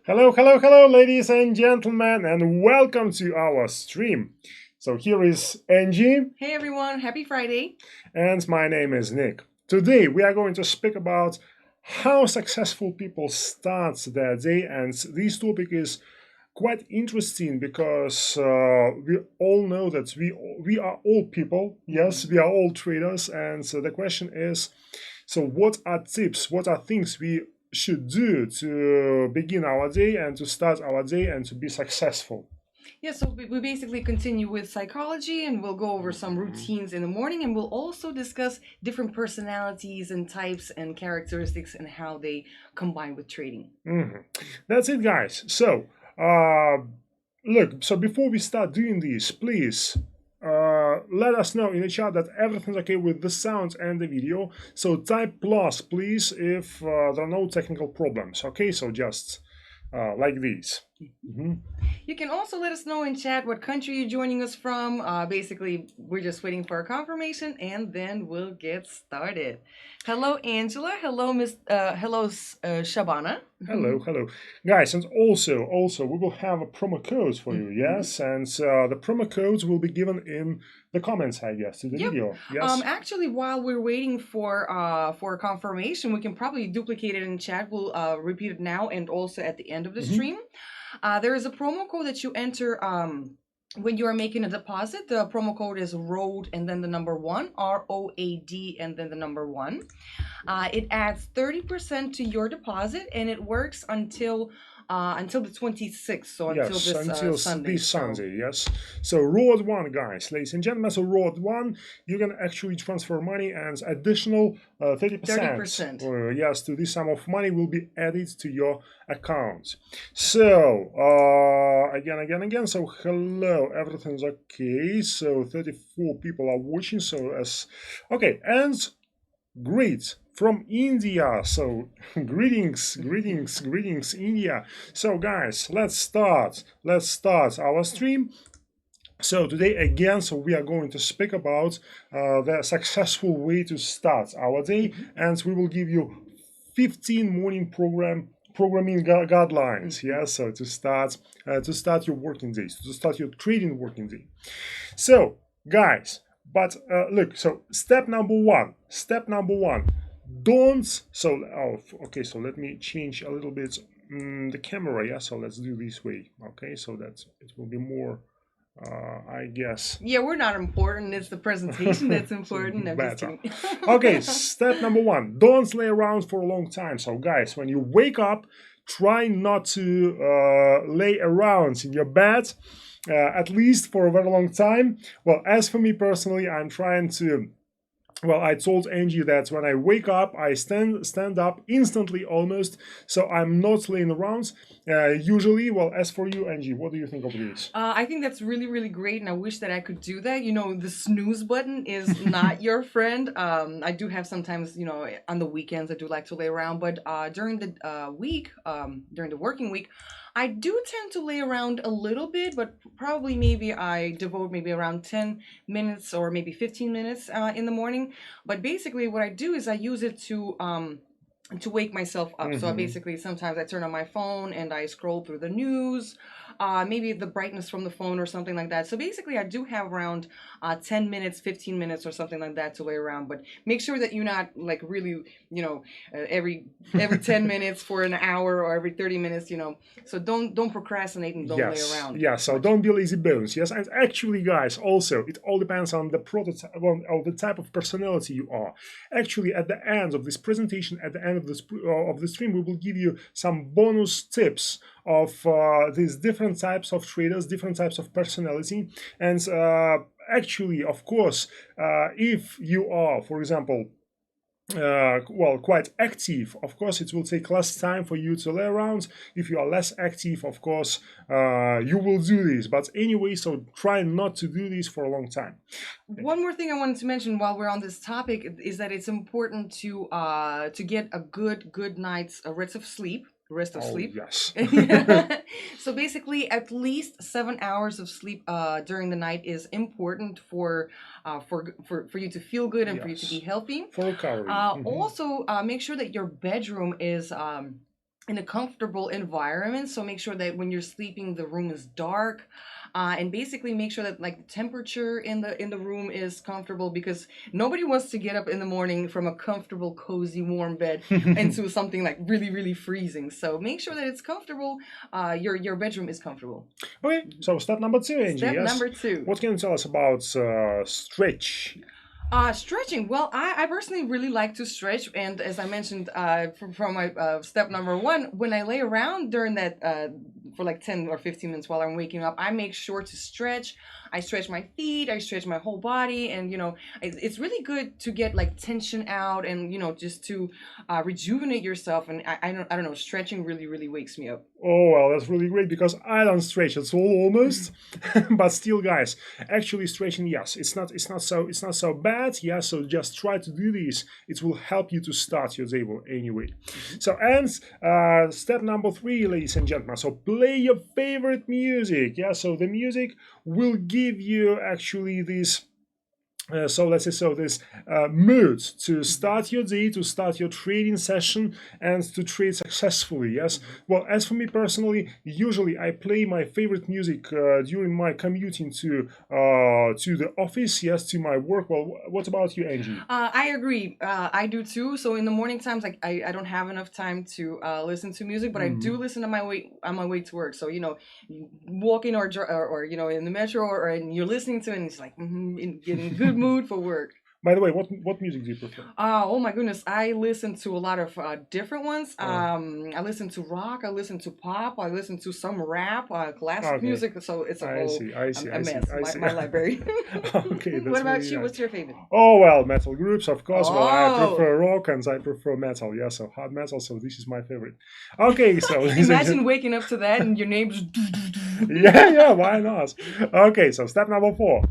Hello, hello, hello, ladies and gentlemen, and welcome to our stream. So here is Angie, Hey everyone, happy Friday. and my name is Nick. Today we are going to speak about how successful people start their day, and this topic is quite interesting because we all know that we are all people. Yes, we are all traders, and so the question is, so what are tips? What are things we should do to begin our day and to start our day and to be successful? Yeah, so we basically continue with psychology and we'll go over some routines in the morning and we'll also discuss different personalities and types and characteristics and how they combine with trading. Mhm. That's it, guys. So, uh, look, so before we start doing this, please let us know in the chat that everything's okay with the sound and the video. So type plus, please, if there are no technical problems. Okay, so just like this. Mhm. You can also let us know in chat what country you're joining us from. Basically, we're just waiting for a confirmation and then we'll get started. Hello, Angela. Hello, Shabana. Hello, hello, guys, and also we will have a promo code for you. Yes, and the promo codes will be given in the comments, I guess, to the Yep. video. Yes. Actually, while we're waiting for a confirmation, we can probably duplicate it in chat. We'll repeat it now and also at the end of the stream. There is a promo code that you enter when you are making a deposit. The promo code is ROAD and then the number one, ROAD and then the number one. It adds 30% to your deposit and it works until the 26th, so until Yes, this until Sunday. this Sunday, yes. So road one, guys, ladies and gentlemen. So road one, you can actually transfer money, and additional 30%. Yes, to this sum of money will be added to your account. So again. So hello, everything's okay. So 34 people are watching. So as okay, and great from India. So greetings, India. So guys, let's start our stream. So today again, so we are going to speak about the successful way to start our day, and we will give you 15 morning programming guidelines. Yeah, so to start your working day, to start your trading working day. So guys, but look, so step number one, don't, so okay, so let me change a little bit the camera. Yeah, so let's do this way. Okay, so that it will be more I guess. Yeah, we're not important. It's the presentation that's important. I'm just Better. kidding. Okay, step number one, don't lay around for a long time. So guys, when you wake up, try not to lay around in your bed at least for a very long time. Well, as for me personally, I'm trying to, well, I told Angie that when I wake up, I stand up instantly almost, so I'm not laying around. Usually, well, as for you, Angie, what do you think of this? I think that's really, really great, and I wish that I could do that. You know, the snooze button is not your friend. I do have sometimes, you know, on the weekends, I do like to lay around, but during the week, during the working week, I do tend to lay around a little bit, but probably maybe I devote maybe around 10 minutes or maybe 15 minutes in the morning. But basically, what I do is I use it to wake myself up. So I basically sometimes I turn on my phone and I scroll through the news, maybe the brightness from the phone or something like that. So basically I do have around 10 minutes, 15 minutes or something like that to lay around. But make sure that you're not like really, you know, every 10 minutes for an hour or every 30 minutes, you know. So don't procrastinate and don't lay around. Yeah, so don't be lazy bones. Yes, and actually, guys, also it all depends on the prototype, on the type of personality you are. Actually, at the end of this presentation, at the end of the stream, we will give you some bonus tips of these different types of traders, different types of personality, and actually, of course, if you are, for example, well, quite active, of course it will take less time for you to lay around. If you are less active, of course you will do this, but anyway, so try not to do this for a long time. One more thing I wanted to mention while we're on this topic is that it's important to get a good night's rest of sleep. Yes. So basically, at least 7 hours of sleep during the night is important for you to feel good and for you to be healthy. For recovery. Also, make sure that your bedroom is in a comfortable environment. So make sure that when you're sleeping, the room is dark, and basically make sure that like the temperature in the room is comfortable, because nobody wants to get up in the morning from a comfortable, cozy, warm bed into something like really, really freezing. So make sure that it's comfortable. Your bedroom is comfortable. Okay, so step number 2, Angie. Step Yes. number 2. What can you tell us about stretch? Stretching. Well, I personally really like to stretch, and as I mentioned, from my step number 1, when I lay around during that for like 10 or 15 minutes while I'm waking up, I make sure to stretch. I stretch my feet, I stretch my whole body, and it's really good to get like tension out, and just to rejuvenate yourself. And I don't know, stretching really, really wakes me up. Oh well, that's really great because I don't stretch at all almost, but still, guys, actually stretching, yes, it's not so bad. Yeah, so just try to do this. It will help you to start your day well anyway. So, and step number 3, ladies and gentlemen. So play your favorite music. Yeah, so the music will give you actually this. So let's say this mood to start your day, to start your trading session, and to trade successfully. Yes. Well, as for me personally, usually I play my favorite music during my commuting to the office. Yes, to my work. Well, what about you, Angie? I agree. I do too. So in the morning times, like I don't have enough time to listen to music, but I do listen to my way on my way to work. So walking or in the metro, and you're listening to it, and it's like getting good mood for work. By the way, what music do you prefer? Oh my goodness, I listen to a lot of different ones. I listen to rock, I listen to pop, I listen to some rap, classic music. So it's a whole mess. My library. Okay, what about really you? nice. What's your favorite? Oh well, metal groups, of course. Well, I Oh. prefer rock and I prefer metal. Yeah, so hard metal. So this is my favorite. Okay, so Imagine waking up to that and your neighbors. yeah, why not? Okay, so step number 4.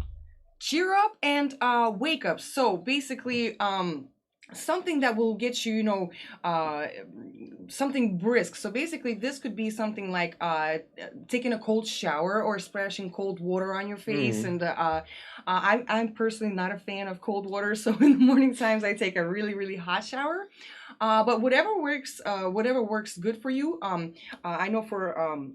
Cheer up and wake up. So basically, something that will get you, something brisk. So basically, this could be something like taking a cold shower or splashing cold water on your face. And I'm personally not a fan of cold water, so in the morning times I take a really, really hot shower. But whatever works good for you. I know for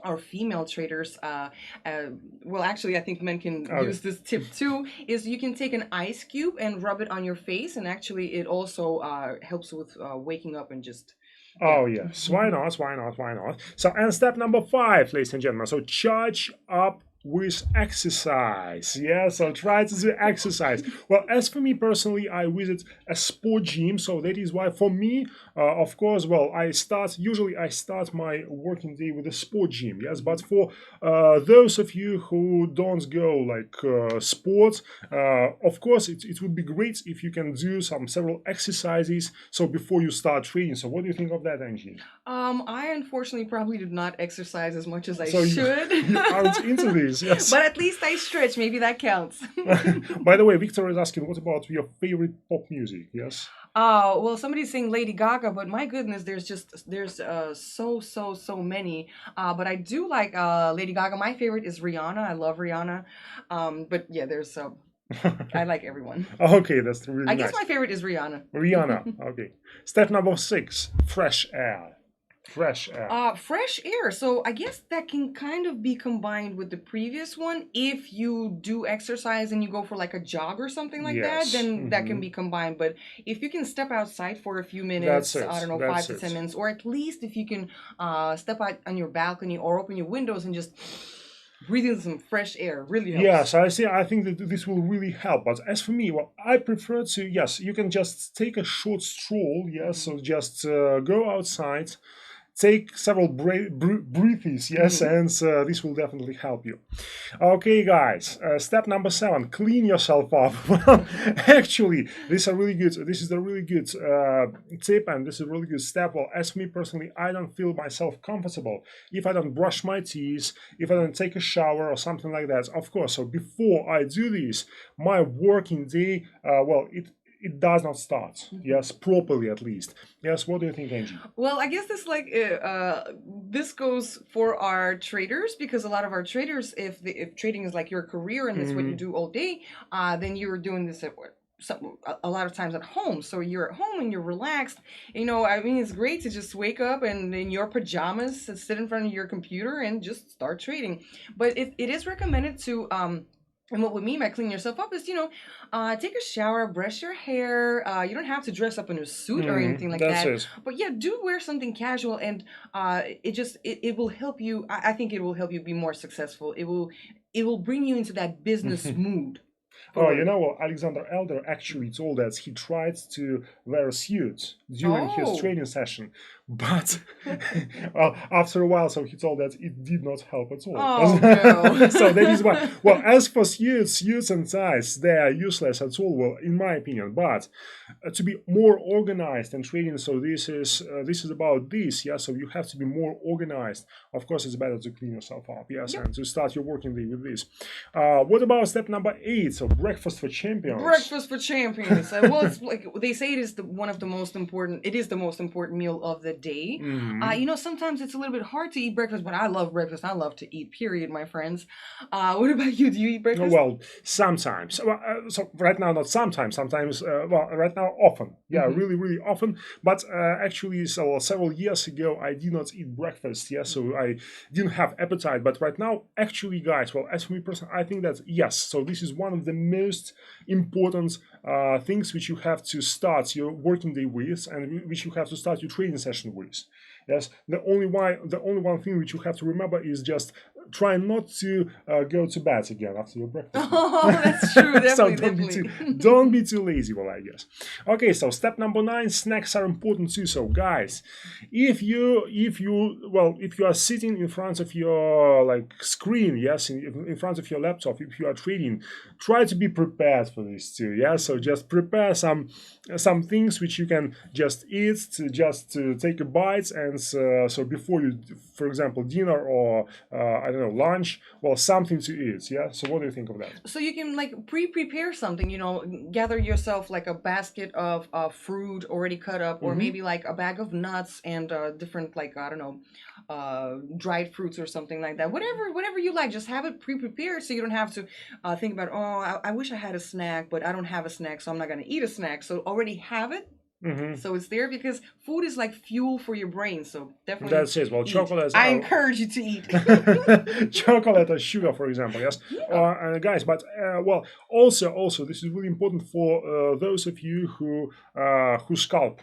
our female traders, well, actually, I think men can use this tip too, is you can take an ice cube and rub it on your face, and actually it also helps with waking up and just... Oh yes, why not? So, and step number 5, ladies and gentlemen. So charge up with exercise. Yeah, so try to do exercise. Well, as for me personally, I visit a sport gym, so that is why for me, of course, well, I start my working day with a sport gym. Yes, but for those of you who don't go like sport, of course, it would be great if you can do several exercises. So before you start training. So what do you think of that, Angie? I unfortunately probably do not exercise as much as I So should. You aren't into this. Yes. But at least I stretch. Maybe that counts. By the way, Victor is asking, what about your favorite pop music? Yes. Well, somebody's saying Lady Gaga, but my goodness, there's so many. But I do like Lady Gaga. My favorite is Rihanna. I love Rihanna. But yeah, there's I like everyone. Okay, that's really I guess nice. my favorite is Rihanna. Rihanna. Okay. Step number 6, fresh air. Fresh air. Fresh air. So I guess that can kind of be combined with the previous one. If you do exercise and you go for like a jog or something like that, then that can be combined. But if you can step outside for a few minutes, I don't know, 5 to 10 minutes, or at least if you can step out on your balcony or open your windows and just breathe in some fresh air, really helps. Yes, I think that this will really help. But as for me, well, I prefer to, yes, you can just take a short stroll. Yes, so just go outside. Take several breathes, yes, and this will definitely help you. Okay, guys, step number 7, clean yourself up. Well, actually, this is a really good tip, and this is a really good step. Well, as for me personally, I don't feel myself comfortable if I don't brush my teeth, if I don't take a shower or something like that. Of course, so before I do this, my working day, well, it does not start. Yes, properly at least. Yes, what do you think, Angie? Well, I guess this goes for our traders, because a lot of our traders, if trading is like your career and that's what you do all day, then you're doing this at a lot of times at home. So you're at home and you're relaxed. I mean, it's great to just wake up and in your pajamas sit in front of your computer and just start trading. But it is recommended to and what we mean by clean yourself up is, take a shower, brush your hair. You don't have to dress up in a suit or anything like That's that. it. But yeah, do wear something casual, and it will help you. I think it will help you be more successful. It will bring you into that business mood Oh, for. what Alexander Elder actually told us he tried to wear a suit during his Oh. training session, but well, after a while, so he told that it did not help at all. Oh no. So that is why. Well, as for suits and ties, they are useless at all. Well, in my opinion, but to be more organized and trading, so this is about this. Yeah, so you have to be more organized. Of course, it's better to clean yourself up. Yes, Yep. and to start your working day with this. What about step number 8? So breakfast for champions. Breakfast for champions. Well, it's like they say it is one of the most important. It is the most important meal of the day. Sometimes it's a little bit hard to eat breakfast, but I love breakfast. I love to eat. Period, my friends. What about you? Do you eat breakfast? Well, sometimes. Well, so right now, not sometimes. Sometimes. Well, right now, often. Yeah, really, really often. But actually, so several years ago, I did not eat breakfast. Yeah, so I didn't have appetite. But right now, actually, guys, well, as for me personally, I think that yes. So this is one of the most important things which you have to start your working day with, and which you have to start your training session with. Yes, the only one thing which you have to remember is just try not to go to bed again after your breakfast. Oh, that's true. Definitely, So don't be too lazy. Well, I guess. Okay, so step number 9: snacks are important too. So, guys, if you are sitting in front of your screen, yes, in front of your laptop, if you are trading, try to be prepared for this too. Yeah, so just prepare some things which you can just eat to take a bite, and so before you, for example, dinner or I don't know, lunch, well, something to eat. Yeah, so what do you think of that? So you can prepare something, gather yourself like a basket of fruit already cut up, or maybe like a bag of nuts and different, like, I don't know, dried fruits or something like that. Whatever you like, just have it pre-prepared so you don't have to think about, oh, I wish I had a snack, but I don't have a snack, so I'm not gonna eat a snack. So already have it. So it's there because food is like fuel for your brain. So definitely. That's it. Well, eat. chocolate. I encourage you to eat. Chocolate or sugar, for example. Yes, Yeah. guys. But well, also, this is really important for those of you who scalp.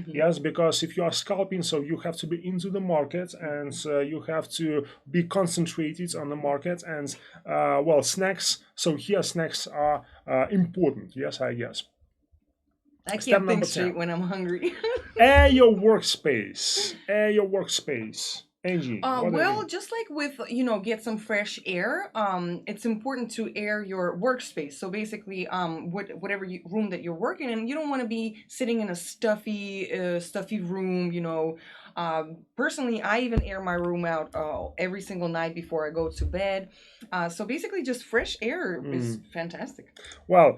Yes, because if you are scalping, so you have to be into the market, and you have to be concentrated on the market. And well, snacks. So here, snacks are important. Yes, I guess. I Step can't think number straight 10. when I'm hungry. Air your workspace. Air your workspace. Angie, what do you Well, think? just like with, get some fresh air, it's important to air your workspace. So basically, whatever room that you're working in, you don't want to be sitting in a stuffy room, Personally, I even air my room out every single night before I go to bed. So basically, just fresh air is fantastic. Well,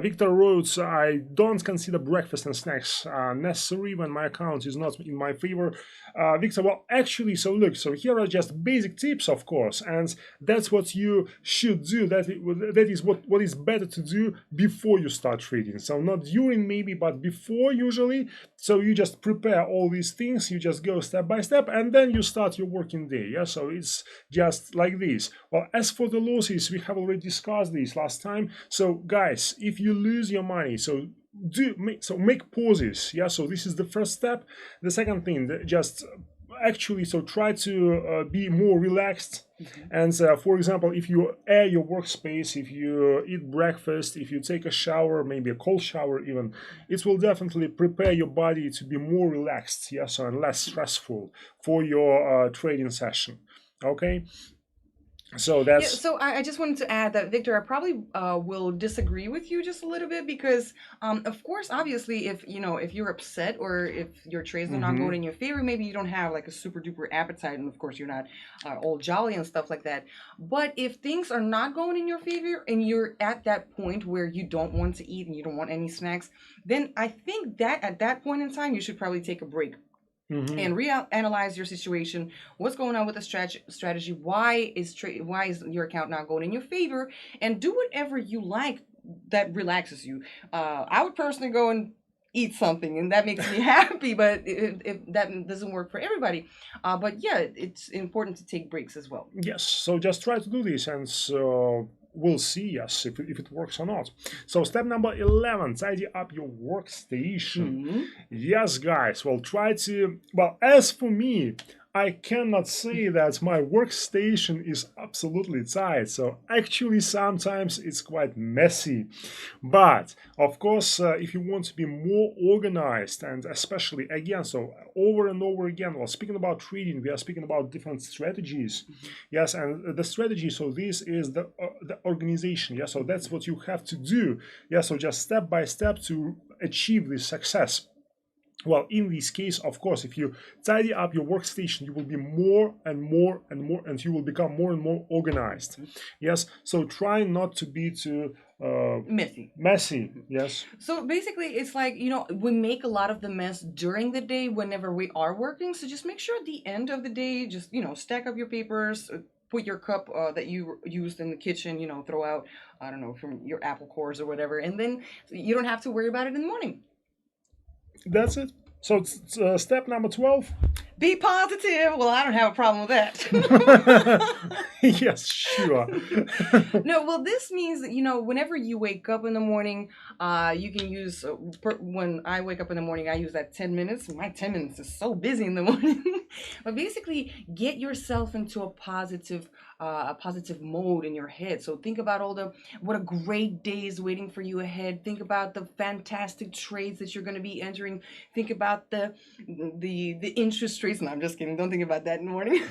Victor wrote, I don't consider breakfast and snacks necessary when my account is not in my favor. Victor, well, actually, so look, so here are just basic tips, of course, and that's what you should do. That is what is better to do before you start trading. So not during maybe, but before usually. So you just prepare all these things, you just go step by step, and then you start your working day. Yeah, so it's just like this. Well, as for the losses, we have already discussed this last time. So guys, if you lose your money, so make pauses. Yeah, so this is the first step. The second thing, just actually, so try to be more relaxed. And for example, if you air your workspace, if you eat breakfast, if you take a shower, maybe a cold shower even, it will definitely prepare your body to be more relaxed, yes, and less stressful for your trading session. Okay, so Yeah, that's so I just wanted to add that, Victor, I probably will disagree with you just a little bit because, of course, obviously, if you're upset or if your trades are not going in your favor, maybe you don't have like a super duper appetite, and of course you're not all jolly and stuff like that. But if things are not going in your favor and you're at that point where you don't want to eat and you don't want any snacks, then I think that at that point in time you should probably take a break and reanalyze your situation. What's going on with the strategy? Why is your account not going in your favor? And do whatever you like that relaxes you. I would personally go and eat something, and that makes me happy. But if that doesn't work for everybody, but yeah, it's important to take breaks as well. Yes, so just try to do this, and so we'll see, yes, if it works or not. So step number 11, tidy up your workstation. Mhm. Yes, guys, well, try to, well, as for me, I cannot say that my workstation is absolutely tight. So actually, sometimes it's quite messy. But of course, if you want to be more organized, and especially again, so over and over again, well, speaking about trading, we are speaking about different strategies. Yes, and the strategy. So this is the organization. Yeah, so that's what you have to do. Yeah, so just step by step to achieve this success. Well, in this case, of course, if you tidy up your workstation, you will be more and more and more, and you will become more and more organized. Yes, so try not to be too messy. Yes. So basically, it's like, we make a lot of the mess during the day whenever we are working. So just make sure at the end of the day, just, stack up your papers, put your cup that you used in the kitchen, throw out, I don't know, from your apple cores or whatever. And then you don't have to worry about it in the morning. That's it. So it's, step number 12. Be positive. Well, I don't have a problem with that. Yes, sure. No, well, this means that, whenever you wake up in the morning, you can use, when I wake up in the morning, I use that 10 minutes. My 10 minutes is so busy in the morning. But basically, get yourself into a positive mode in your head. So think about what a great day is waiting for you ahead. Think about the fantastic trades that you're going to be entering. Think about the interest rates. No, I'm just kidding. Don't think about that in the morning.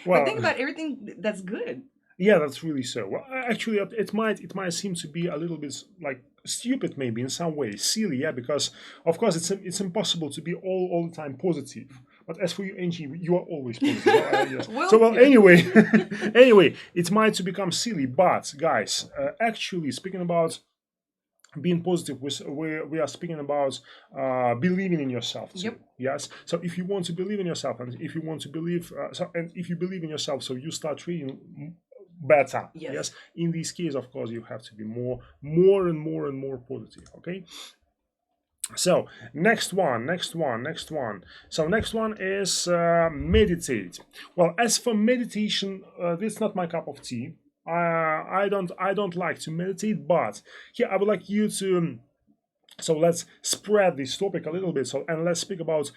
But think about everything that's good. Yeah, that's really so. Well, actually, it might seem to be a little bit like stupid, maybe in some ways, silly. Yeah, because of course it's impossible to be all the time positive. But as for you, Angie, you are always positive. Yes. Anyway, anyway, it might to become silly. But guys, actually, speaking about being positive, we are speaking about believing in yourself too. Yep. Yes, so if you want to believe in yourself, and if you want to believe and if you believe in yourself, so you start trading better. Yes, in this case, of course, you have to be more and more positive. Okay. So next one. So next one is meditate. Well, as for meditation, this is not my cup of tea. I don't like to meditate, but here I would like you to. So let's spread this topic a little bit. So and let's speak about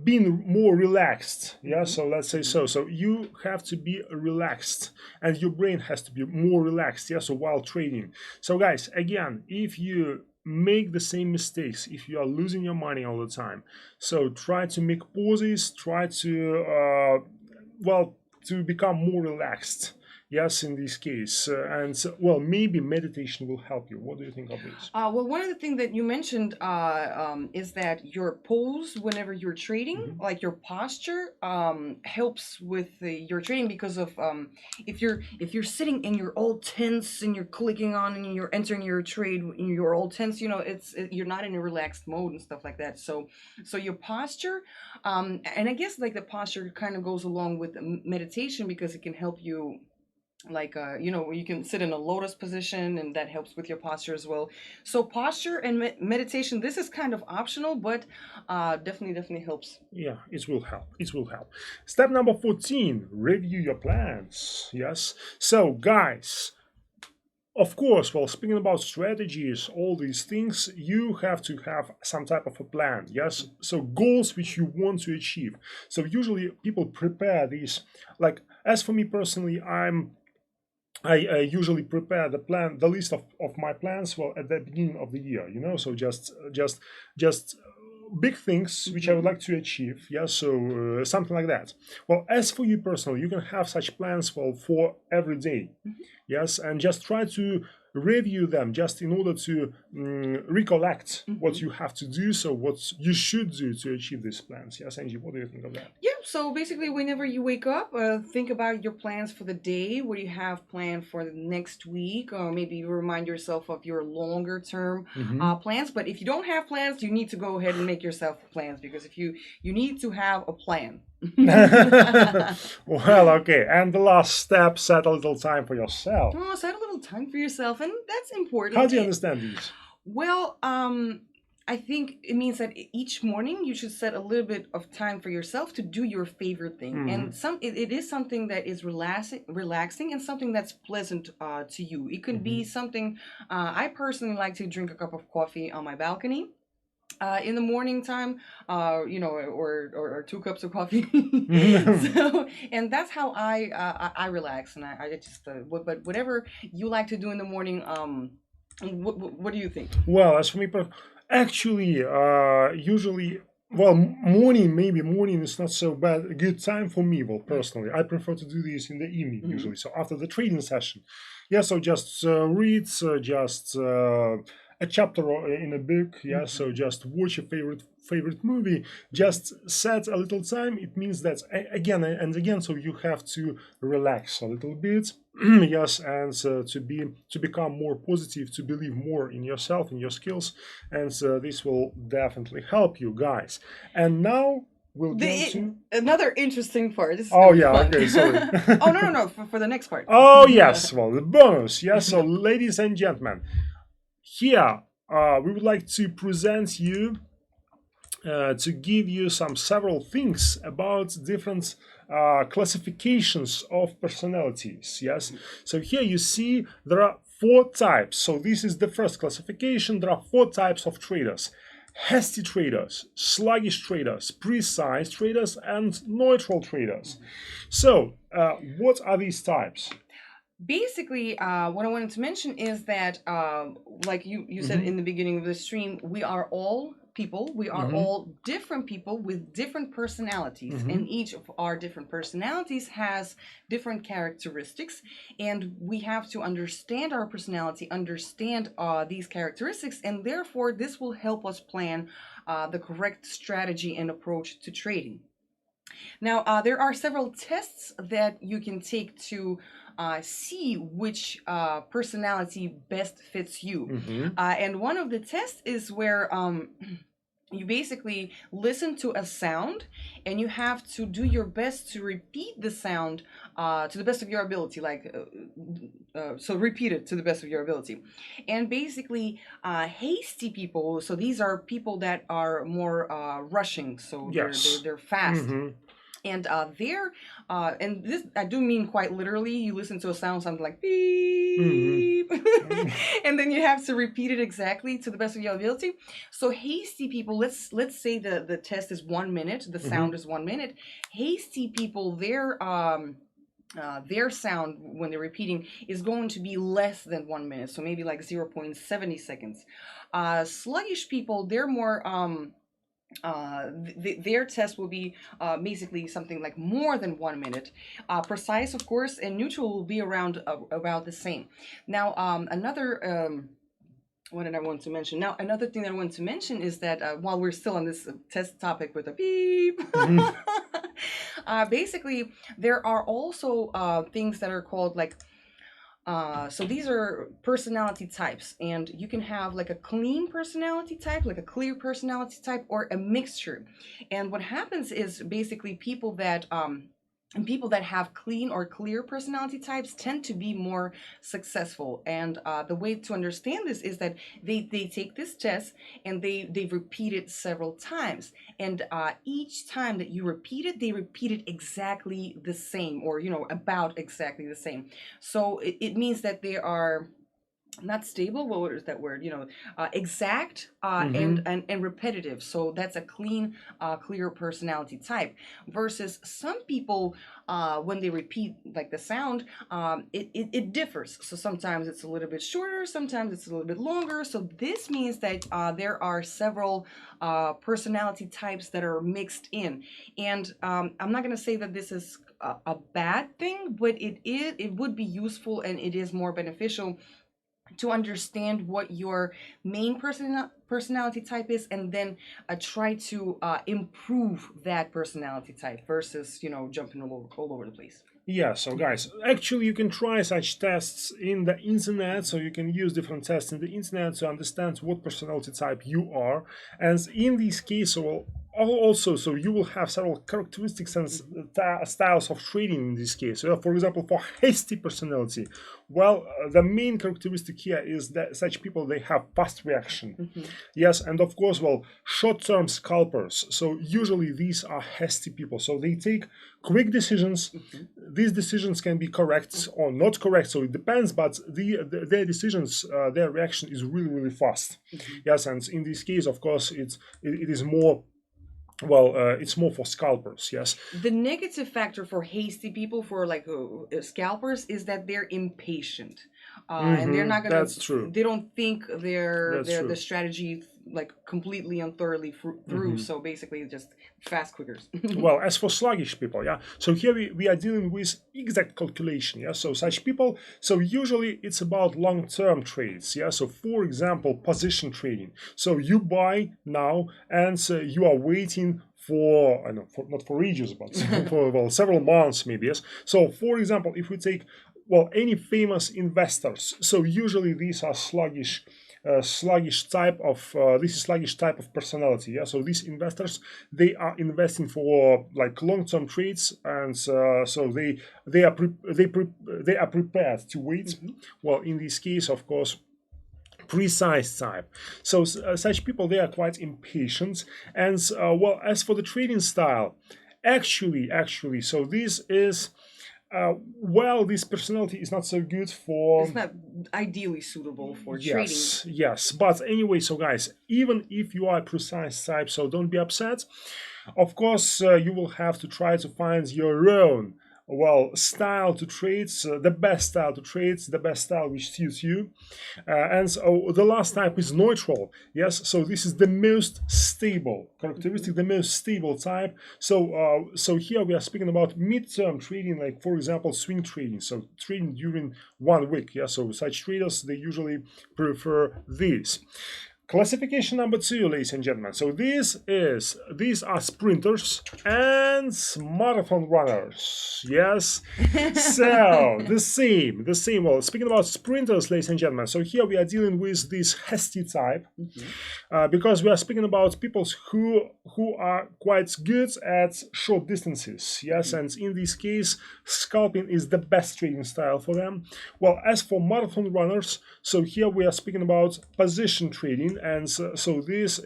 being more relaxed. Yeah. So let's say so. So you have to be relaxed, and your brain has to be more relaxed. Yeah. So while trading. So guys, again, if you make the same mistakes, if you are losing your money all the time, so try to make pauses. Try to to become more relaxed. Yes, in this case, and well, maybe meditation will help you. What do you think of this? Well, one of the things that you mentioned is that your pose whenever you're trading, like your posture, helps with your trading because of if you're sitting and you're all tense and you're clicking on and you're entering your trade and you're all tense, you're not in a relaxed mode and stuff like that. So your posture, and I guess like the posture kind of goes along with meditation because it can help you. Like you can sit in a lotus position and that helps with your posture as well. So posture and meditation, this is kind of optional, but definitely helps. Yeah, it will help. Step number 14, review your plans. Yes, so guys, of course, well, speaking about strategies, all these things, you have to have some type of a plan. Yes, so goals which you want to achieve. So usually people prepare these, like as for me personally, I usually prepare the list of my plans, well, at the beginning of the year, so just big things which I would like to achieve. Yeah, so something like that. Well, as for you personally, you can have such plans, well, for every day. Yes, and just try to review them just in order to recollect what Mhm. you have to do, so what you should do to achieve these plans. Yes, Angie, what do you think of that? Yeah, so basically, whenever you wake up, think about your plans for the day. What do you have planned for the next week? Or maybe you remind yourself of your longer term Mm-hmm. plans. But if you don't have plans, you need to go ahead and make yourself plans, because if you need to have a plan. Well, okay. And the last step, set a little time for yourself. Oh, set a little time for yourself, and that's How important. do you understand these? Well, I think it means that each morning you should set a little bit of time for yourself to do your favorite thing, and Mm-hmm. it is something that is relaxing, and something that's pleasant to you. It could Mm-hmm. be something. I personally like to drink a cup of coffee on my balcony. In the morning time, or 2 cups of coffee. So, and that's how I relax, and I just but whatever you like to do in the morning, what do you think? Well, as for me, actually, usually, well, morning, maybe morning is not so bad, a good time for me. Well, personally, I prefer to do this in the evening Hmm. usually. So after the trading session, yeah. So just read, just a chapter in a book. Yeah. So Hmm. just watch a favorite movie. Just set a little time. It means that again and again. So you have to relax a little bit. Yes, and to become more positive, to believe more in yourself, in your skills, and this will definitely help you guys. And now we'll The go to. another interesting part. This is Oh gonna be yeah, fun. okay, sorry. Oh, no, for the next part. Oh yes, well, the bonus. Yes, so ladies and gentlemen, here we would like to present you, to give you some several things about different classifications of personalities. Yes, so here you see there are 4 types. So this is the first classification. There are 4 types of traders: hasty traders, sluggish traders, precise traders, and neutral traders. So what are these types? Basically, what I wanted to mention is that, like you said Hmm. in the beginning of the stream, we are all people. We are Hmm. all different people with different personalities, Hmm. and each of our different personalities has different characteristics, and we have to understand our personality, understand these characteristics, and therefore this will help us plan the correct strategy and approach to trading. Now, there are several tests that you can take to see which personality best fits you. Hmm. And one of the tests is where you basically listen to a sound, and you have to do your best to repeat the sound to the best of your ability. So repeat it to the best of your ability. And basically, hasty people. So these are people that are more rushing. So Yes. they're fast, Hmm. and and this I do mean quite literally. You listen to a sound, something like beep, Hmm. and then you have to repeat it exactly to the best of your ability. So hasty people, let's say the test is 1 minute, the Hmm. sound is 1 minute. Hasty people, their sound when they're repeating is going to be less than 1 minute, so maybe like 0.70 seconds. Sluggish people, they're more their test will be basically something like more than 1 minute. Precise, of course, and neutral will be around about the same. Now, another what did I want to mention? Now, another thing that I want to mention is that while we're still on this test topic with a beep, Hmm. basically, there are also things that are called like so these are personality types, and you can have like a clean personality type, like a clear personality type, or a mixture. And what happens is basically people that have clean or clear personality types tend to be more successful. And the way to understand this is that they take this test, and they repeat it several times, and each time that you repeat it, they repeat it exactly the same, or about exactly the same. So it means that they are not stable. What is that word? Exact, Hmm. and repetitive. So that's a clean, clear personality type. Versus some people, when they repeat like the sound, it differs. So sometimes it's a little bit shorter, sometimes it's a little bit longer. So this means that there are several personality types that are mixed in. And I'm not going to say that this is a bad thing, but it would be useful, and it is more beneficial to understand what your main personality type is, and then try to improve that personality type versus, jumping all over the place. Yeah, so guys, actually you can try such tests in the internet, so you can use different tests in the internet to understand what personality type you are. And in this case, well, also, so you will have several characteristics and styles of trading in this case. So, for example, for hasty personality, well, the main characteristic here is that such people, they have fast reaction. Yes, and of course, well, short-term scalpers. So usually these are hasty people. So they take quick decisions. These decisions can be correct or not correct, so it depends, but their decisions, their reaction is really, really fast. Yes, and in this case, of course, it is more, well, it's more for scalpers. Yes, The negative factor for hasty people, for like scalpers, is that they're impatient, and they're not gonna. That's true. They don't think That's true. the strategy like completely and thoroughly through. So basically, just fast quickers. Well, as for sluggish people, yeah, so here we are dealing with exact calculation. Yeah, so such people, so usually it's about long-term trades. Yeah, so for example, position trading. So you buy now and you are waiting for, I know, not for ages, but for, well, several months maybe. Yes, so for example, if we take, well, any famous investors, so usually these are sluggish type of this is sluggish type of personality. Yeah, so these investors, they are investing for like long-term trades, and so they are prepared to wait. Well, in this case, of course, precise type. So such people, they are quite impatient. And well, as for the trading style, actually, so this is well, this personality is not so good for. It's not ideally suitable for Yes, trading. yes. But anyway, so guys, even if you are a precise type, so don't be upset. Of course, you will have to try to find your own, well, style to trade, the best style to trade, the best style which suits you. And so the last type is neutral. Yes, so this is the most stable characteristic, the most stable type. So so here we are speaking about mid-term trading, like for example swing trading, so trading during 1 week. Yeah, so such traders, they usually prefer this. Classification number 2, ladies and gentlemen. So these are sprinters and marathon runners. Yes. So the same. Well, speaking about sprinters, ladies and gentlemen. So here we are dealing with this hasty type, because we are speaking about people who are quite good at short distances. Yes, and in this case, scalping is the best trading style for them. Well, as for marathon runners, so here we are speaking about position trading, and so these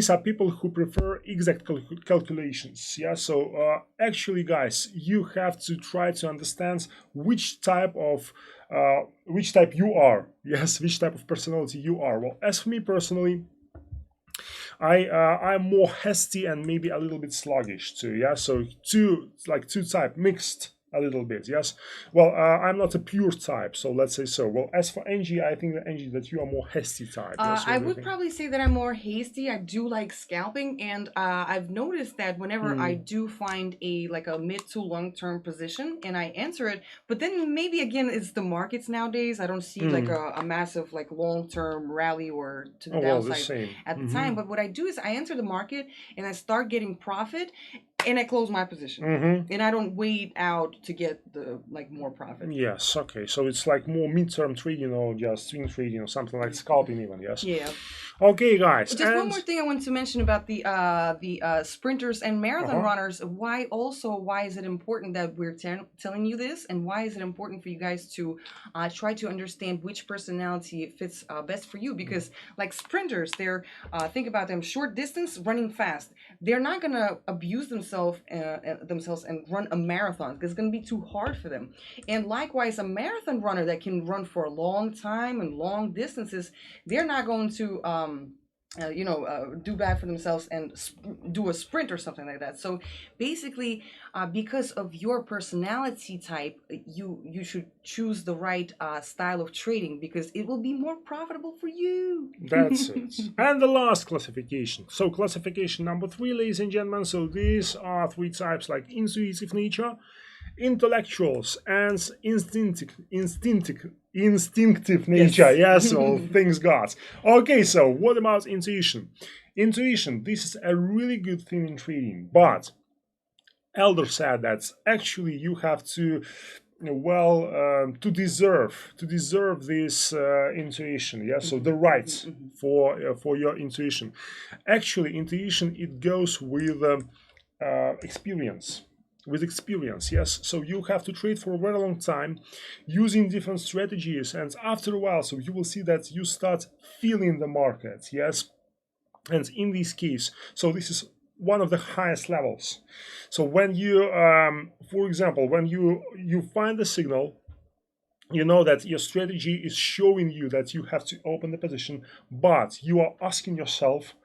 are people who prefer exact calculations. Yeah, so actually, guys, you have to try to understand which type you are. Yes, which type of personality you are. Well, as for me personally, I'm more hasty and maybe a little bit sluggish too. Yeah, so two type mixed a little bit. Yes, well, I'm not a pure type, so let's say so. Well, as for Angie, I think that Angie, that you are more hasty type. Yes, I would probably say that I'm more hasty. I do like scalping, and I've noticed that whenever I do find a mid to long term position and I enter it, but then maybe again it's the markets nowadays. I don't see like a massive long term rally or to the downside at the time. But what I do is I enter the market and I start getting profit, and I close my position, and I don't wait out to get the more profit. Yes, okay, so it's like more mid-term trading or just swing trading or something like scalping even. Yes. Yeah. Okay, guys. Just one more thing I wanted to mention about the sprinters and marathon runners. Why is it important that we're telling you this, and why is it important for you guys to try to understand which personality fits best for you? Because like sprinters, they're think about them, short distance, running fast. They're not gonna abuse themselves and run a marathon because it's gonna be too hard for them. And likewise, a marathon runner that can run for a long time and long distances, they're not going to do bad for themselves and do a sprint or something like that. So basically, because of your personality type, you should choose the right style of trading because it will be more profitable for you. That's it. And the last classification. So classification number 3, ladies and gentlemen. So these are 3 types, like intuitive nature, intellectuals and instinctive nature. Yes. Yes, so things got. Okay, so what about intuition? Intuition, this is a really good thing in trading, but Elder said that actually you have to to deserve this intuition, yeah, so the right for your intuition. Actually, intuition, it goes with experience, yes, so you have to trade for a very long time using different strategies, and after a while, so you will see that you start feeling the market, yes. And in this case, so this is one of the highest levels. So when you for example, when you find the signal, you know that your strategy is showing you that you have to open the position, but you are asking yourself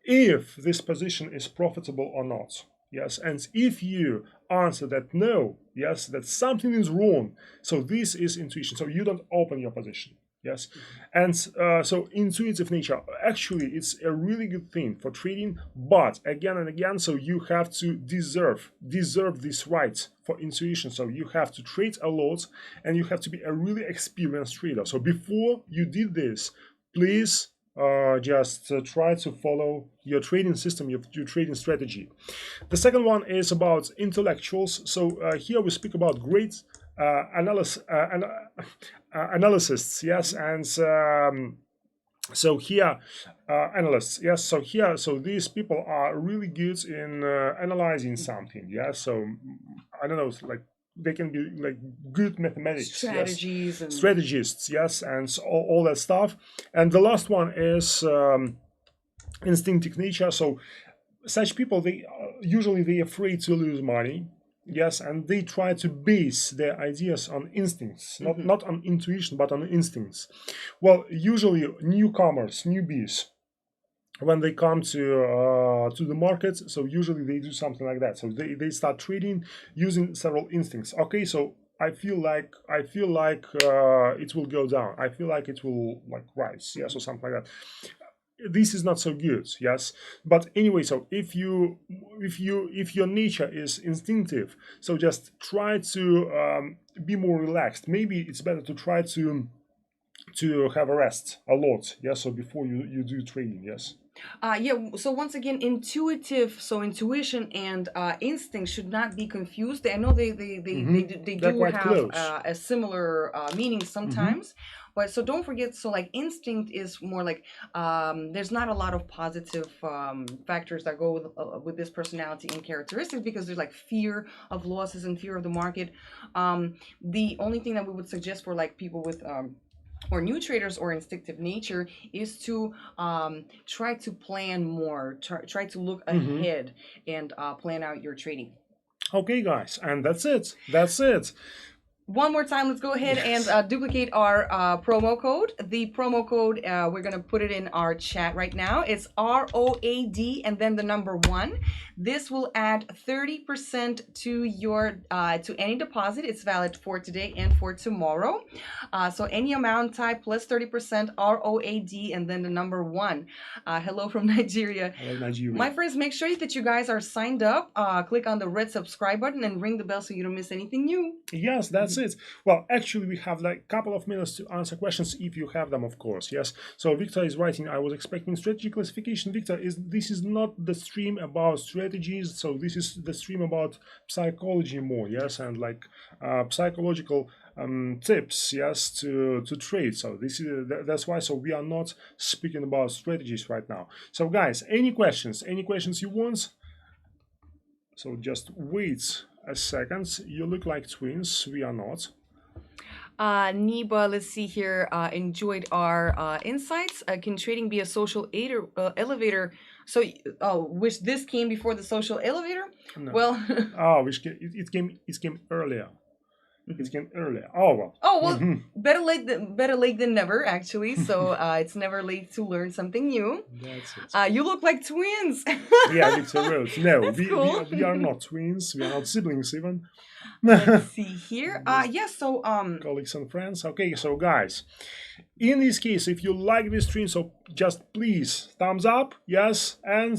if this position is profitable or not. Yes, and if you answer that no, yes, that something is wrong, so this is intuition. So you don't open your position. Yes, and so intuitive nature, actually, it's a really good thing for trading. But again and again, so you have to deserve this right for intuition. So you have to trade a lot, and you have to be a really experienced trader. So before you did this, please just try to follow your trading system, your trading strategy. The second one is about intellectuals. So here we speak about great analysts, yes, and so here analysts, yes, so here, so these people are really good in analyzing something, yeah. So I don't know, like they can be like good mathematics, Strategies yes, and strategists, yes, and so all that stuff. And the last one is instinctive nature. So such people, they usually they're afraid to lose money, yes, and they try to base their ideas on instincts, not on intuition, but on instincts. Well, usually newcomers, newbies, when they come to the market, so usually they do something like that. So they start trading using several instincts. Okay, so I feel like it will go down, I feel like it will like rise, yes, or something like that. This is not so good, yes. But anyway, so if your nature is instinctive, so just try to be more relaxed. Maybe it's better to try to have a rest a lot, yes, so before you do trading, yes. Yeah, so once again, so intuition and instinct should not be confused. I know they They're do quite have close. a similar meaning sometimes, but so don't forget. So like instinct is more like there's not a lot of positive factors that go with this personality and characteristics, because there's like fear of losses and fear of the market. The only thing that we would suggest for like people with or new traders or instinctive nature is to try to plan more, try to look ahead and plan out your trading. Okay, guys, and that's it. One more time, let's go ahead and Yes. duplicate our promo code. The promo code, we're going to put it in our chat right now. It's ROAD and then the number 1. This will add 30% to your to any deposit. It's valid for today and for tomorrow. So any amount type plus 30% ROAD and then the number 1. Hello from Nigeria. Hello, Nigeria. My friends, make sure that you guys are signed up. Click on the red subscribe button and ring the bell so you don't miss anything new. Yes, that's it. Well, actually, we have like a couple of minutes to answer questions if you have them, of course. Yes. So Victor is writing, I was expecting strategy classification. Victor, this is not the stream about strategies. So this is the stream about psychology more. Yes, and like psychological tips. Yes, to trade. So this is that's why. So we are not speaking about strategies right now. So guys, any questions? Any questions you want? So just wait a second. You look like twins. We are not. Niba, let's see here. Enjoyed our insights. Can trading be a social elevator? So, which this came before the social elevator? No. Well, Oh, it came earlier. It came earlier. Oh well. oh well, better late than never, actually. So it's never late to learn something new. That's it. You look like twins. Yeah, Victor wrote. No, That's we cool. are not twins. We are not siblings even. Let's see here. Yes. So colleagues and friends. Okay, so guys, in this case, if you like this stream, so just please thumbs up, yes, and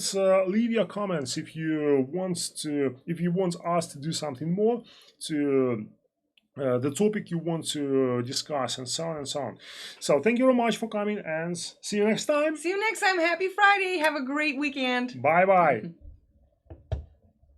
leave your comments if you want us to do something more to the topic you want to discuss, and so on and so on. So thank you very much for coming, and see you next time. see you next time. Happy Friday. Have a great weekend. Bye bye.